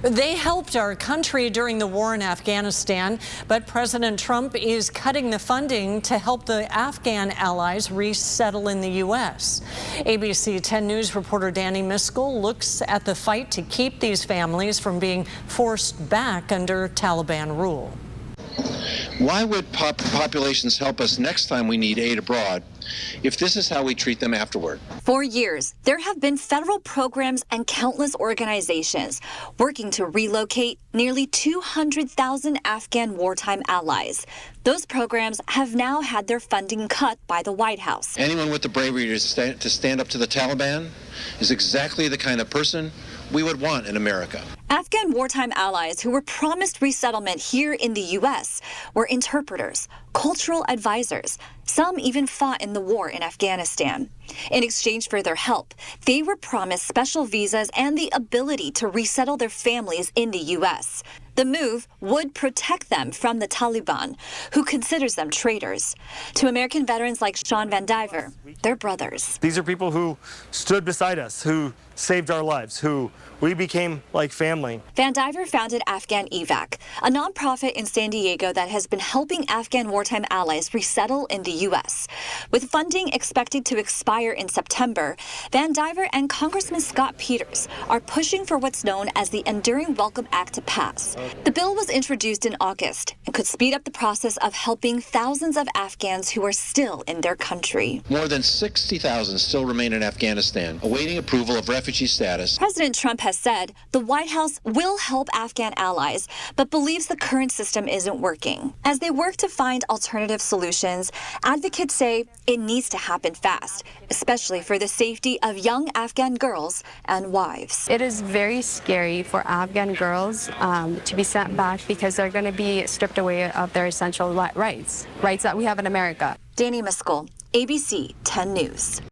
They helped our country during the war in Afghanistan, but President Trump is cutting the funding to help the Afghan allies resettle in the U.S. ABC 10 News reporter Danny Miskell looks at the fight to keep these families from being forced back under Taliban rule. Why would populations help us next time we need aid abroad if this is how we treat them afterward? For years, there have been federal programs and countless organizations working to relocate nearly 200,000 Afghan wartime allies. Those programs have now had their funding cut by the White House. Anyone with the bravery to stand up to the Taliban is exactly the kind of person we would want in America. Afghan wartime allies who were promised resettlement here in the U.S. were interpreters, cultural advisors. Some even fought in the war in Afghanistan. In exchange for their help, they were promised special visas and the ability to resettle their families in the U.S. The move would protect them from the Taliban, who considers them traitors. To American veterans like Sean Van Diver, they're brothers. These are people who stood beside us, who saved our lives, who we became like family. Van Diver founded Afghan Evac, a nonprofit in San Diego that has been helping Afghan wartime allies resettle in the U.S. With funding expected to expire in September, Van Diver and Congressman Scott Peters are pushing for what's known as the Enduring Welcome Act to pass. The bill was introduced in August and could speed up the process of helping thousands of Afghans who are still in their country. More than 60,000 still remain in Afghanistan, awaiting approval of refugee status. President Trump has said the White House will help Afghan allies, but believes the current system isn't working. As they work to find alternative solutions, advocates say it needs to happen fast, especially for the safety of young Afghan girls and wives. It is very scary for Afghan girls to be sent back because they're going to be stripped away of their essential rights that we have in America. Danny Miskell, ABC 10 News.